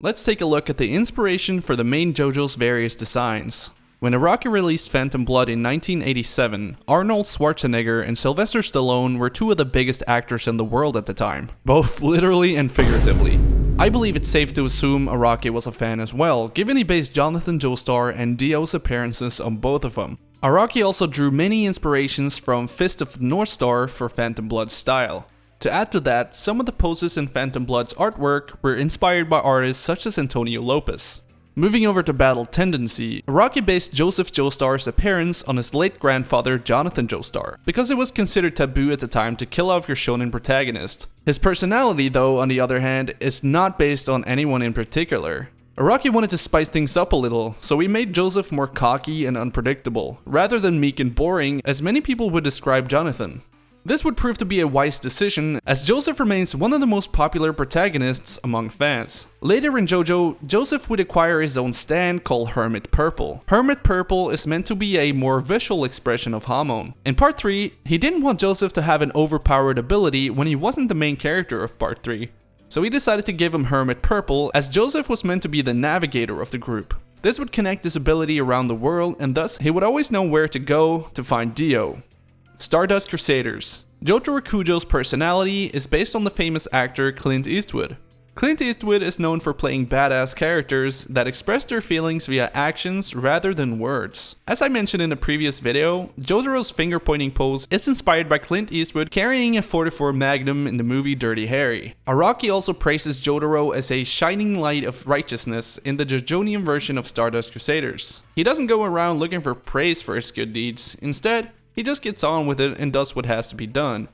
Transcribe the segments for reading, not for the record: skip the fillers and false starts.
Let's take a look at the inspiration for the main JoJo's various designs. When Araki released Phantom Blood in 1987, Arnold Schwarzenegger and Sylvester Stallone were two of the biggest actors in the world at the time, both literally and figuratively. I believe it's safe to assume Araki was a fan as well, given he based Jonathan Joestar and Dio's appearances on both of them. Araki also drew many inspirations from Fist of the North Star for Phantom Blood's style. To add to that, some of the poses in Phantom Blood's artwork were inspired by artists such as Antonio Lopez. Moving over to Battle Tendency, Araki based Joseph Joestar's appearance on his late grandfather Jonathan Joestar, because it was considered taboo at the time to kill off your shonen protagonist. His personality, though, on the other hand, is not based on anyone in particular. Araki wanted to spice things up a little, so he made Joseph more cocky and unpredictable, rather than meek and boring as many people would describe Jonathan. This would prove to be a wise decision, as Joseph remains one of the most popular protagonists among fans. Later in JoJo, Joseph would acquire his own stand called Hermit Purple. Hermit Purple is meant to be a more visual expression of Hamon. In Part 3, he didn't want Joseph to have an overpowered ability when he wasn't the main character of Part 3. So he decided to give him Hermit Purple, as Joseph was meant to be the navigator of the group. This would connect his ability around the world, and thus he would always know where to go to find Dio. Stardust Crusaders. Jotaro Kujo's personality is based on the famous actor Clint Eastwood. Clint Eastwood is known for playing badass characters that express their feelings via actions rather than words. As I mentioned in a previous video, Jotaro's finger pointing pose is inspired by Clint Eastwood carrying a .44 Magnum in the movie Dirty Harry. Araki also praises Jotaro as a shining light of righteousness in the Jojolion version of Stardust Crusaders. He doesn't go around looking for praise for his good deeds. Instead, he just gets on with it and does what has to be done.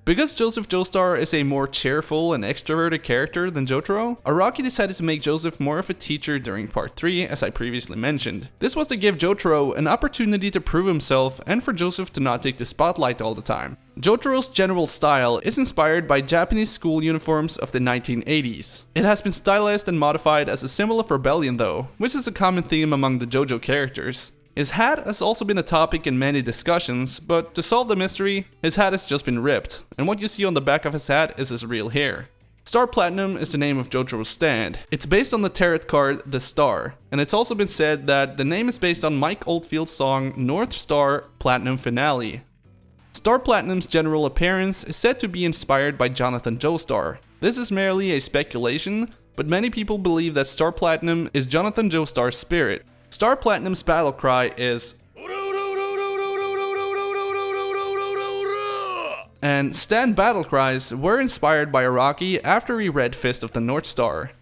Because Joseph Joestar is a more cheerful and extroverted character than Jotaro, Araki decided to make Joseph more of a teacher during Part 3, as I previously mentioned. This was to give Jotaro an opportunity to prove himself and for Joseph to not take the spotlight all the time. Jotaro's general style is inspired by Japanese school uniforms of the 1980s. It has been stylized and modified as a symbol of rebellion though, which is a common theme among the JoJo characters. His hat has also been a topic in many discussions, but to solve the mystery, his hat has just been ripped, and what you see on the back of his hat is his real hair. Star Platinum is the name of Jotaro's stand. It's based on the tarot card The Star, and it's also been said that the name is based on Mike Oldfield's song North Star Platinum Finale. Star Platinum's general appearance is said to be inspired by Jonathan Joestar. This is merely a speculation, but many people believe that Star Platinum is Jonathan Joestar's spirit. Star Platinum's battle cry is and stand battle cries were inspired by Araki after he read Fist of the North Star.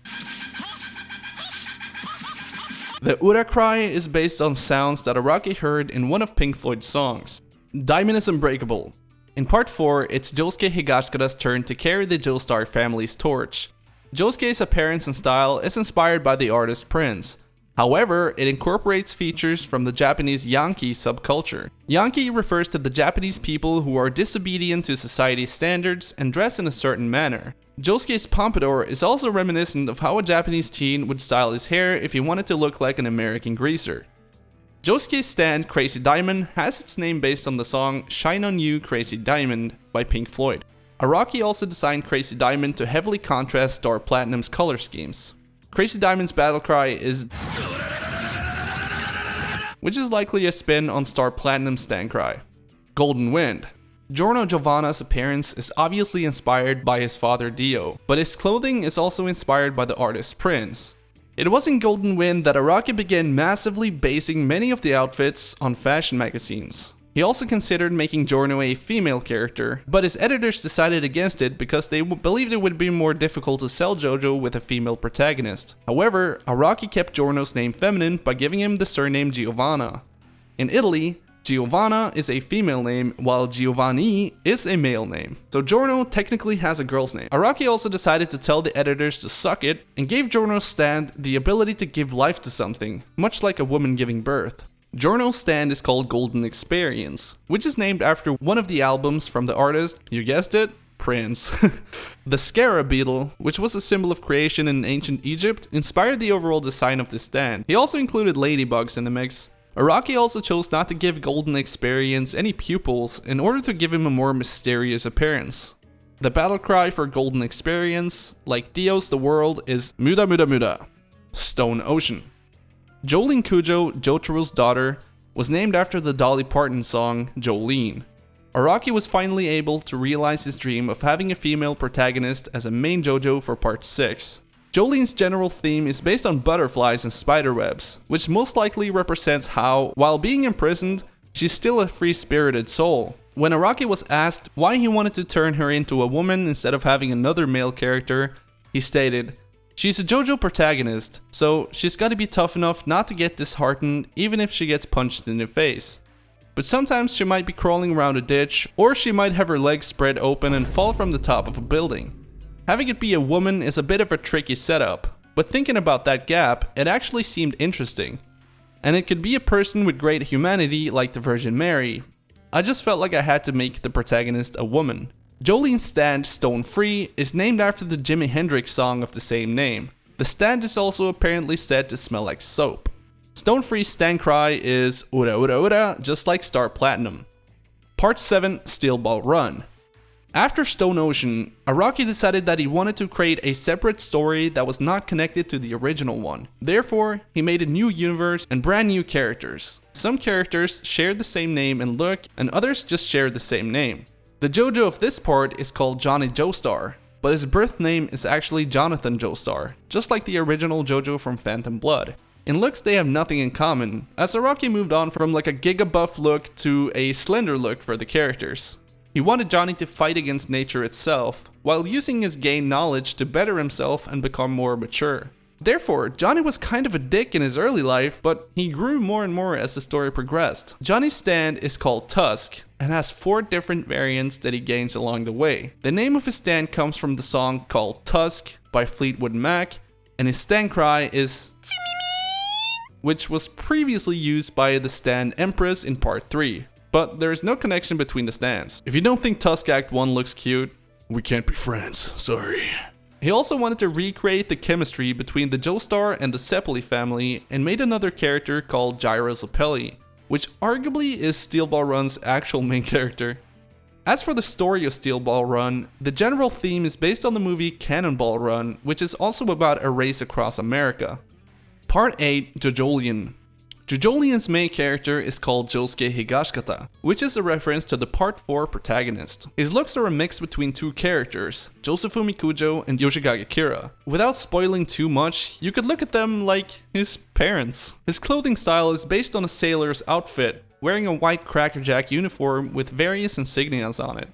The Ura cry is based on sounds that Araki heard in one of Pink Floyd's songs. Diamond is Unbreakable. In Part 4, it's Josuke Higashikara's turn to carry the Joestar family's torch. Josuke's appearance and style is inspired by the artist Prince. However, it incorporates features from the Japanese Yankee subculture. Yankee refers to the Japanese people who are disobedient to society's standards and dress in a certain manner. Josuke's pompadour is also reminiscent of how a Japanese teen would style his hair if he wanted to look like an American greaser. Josuke's stand Crazy Diamond has its name based on the song Shine On You Crazy Diamond by Pink Floyd. Araki also designed Crazy Diamond to heavily contrast Star Platinum's color schemes. Crazy Diamond's battle cry is which is likely a spin on Star Platinum's stand cry. Golden Wind. Giorno Giovanna's appearance is obviously inspired by his father Dio, but his clothing is also inspired by the artist Prince. It was in Golden Wind that Araki began massively basing many of the outfits on fashion magazines. He also considered making Giorno a female character, but his editors decided against it because they believed it would be more difficult to sell JoJo with a female protagonist. However, Araki kept Giorno's name feminine by giving him the surname Giovanna. In Italy, Giovanna is a female name, while Giovanni is a male name. So Giorno technically has a girl's name. Araki also decided to tell the editors to suck it, and gave Giorno's stand the ability to give life to something, much like a woman giving birth. Giorno's stand is called Golden Experience, which is named after one of the albums from the artist, you guessed it, Prince. The scarab beetle, which was a symbol of creation in ancient Egypt, inspired the overall design of this stand. He also included ladybugs in the mix. Araki also chose not to give Golden Experience any pupils in order to give him a more mysterious appearance. The battle cry for golden experience, like Dio's the world, is Muda Muda Muda. Stone Ocean. Jolene Cujo, Jotaro's daughter, was named after the Dolly Parton song Jolene. Araki was finally able to realize his dream of having a female protagonist as a main JoJo for part 6. Jolene's general theme is based on butterflies and spiderwebs, which most likely represents how, while being imprisoned, she's still a free-spirited soul. When Araki was asked why he wanted to turn her into a woman instead of having another male character, he stated, "She's a JoJo protagonist, so she's gotta be tough enough not to get disheartened even if she gets punched in the face. But sometimes she might be crawling around a ditch, or she might have her legs spread open and fall from the top of a building. Having it be a woman is a bit of a tricky setup, but thinking about that gap, it actually seemed interesting. And it could be a person with great humanity like the Virgin Mary. I just felt like I had to make the protagonist a woman." Jolene's stand, Stone Free, is named after the Jimi Hendrix song of the same name. The stand is also apparently said to smell like soap. Stone Free's stand cry is Ura Ura Ura, just like Star Platinum. Part 7, Steel Ball Run. After Stone Ocean, Araki decided that he wanted to create a separate story that was not connected to the original one. Therefore, he made a new universe and brand new characters. Some characters shared the same name and look, and others just shared the same name. The JoJo of this part is called Johnny Joestar, but his birth name is actually Jonathan Joestar, just like the original JoJo from Phantom Blood. In looks, they have nothing in common, as Araki moved on from like a giga buff look to a slender look for the characters. He wanted Johnny to fight against nature itself, while using his gained knowledge to better himself and become more mature. Therefore, Johnny was kind of a dick in his early life, but he grew more and more as the story progressed. Johnny's stand is called Tusk, and has 4 different variants that he gains along the way. The name of his stand comes from the song called Tusk by Fleetwood Mac, and his stand cry is which was previously used by the stand Empress in part 3. But there is no connection between the stands. If you don't think Tusk Act 1 looks cute, we can't be friends, sorry. He also wanted to recreate the chemistry between the Joestar and the Zeppeli family and made another character called Gyra Zeppeli, which arguably is Steel Ball Run's actual main character. As for the story of Steel Ball Run, the general theme is based on the movie Cannonball Run, which is also about a race across America. Part 8, Jojolion. Jojolion's main character is called Josuke Higashikata, which is a reference to the Part 4 protagonist. His looks are a mix between 2 characters, Josefumi Kujo and Yoshikage Kira. Without spoiling too much, you could look at them like his parents. His clothing style is based on a sailor's outfit, wearing a white crackerjack uniform with various insignias on it.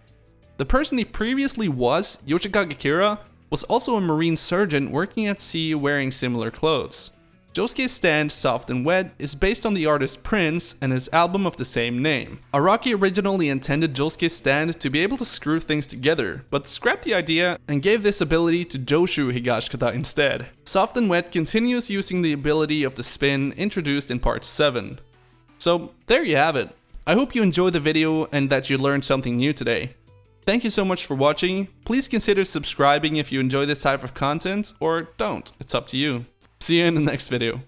The person he previously was, Yoshikage Kira, was also a marine surgeon working at sea wearing similar clothes. Josuke's stand, Soft and Wet, is based on the artist Prince and his album of the same name. Araki originally intended Josuke's stand to be able to screw things together, but scrapped the idea and gave this ability to Joshu Higashikata instead. Soft and Wet continues using the ability of the spin introduced in part 7. So there you have it. I hope you enjoyed the video and that you learned something new today. Thank you so much for watching. Please consider subscribing if you enjoy this type of content, or don't, it's up to you. See you in the next video.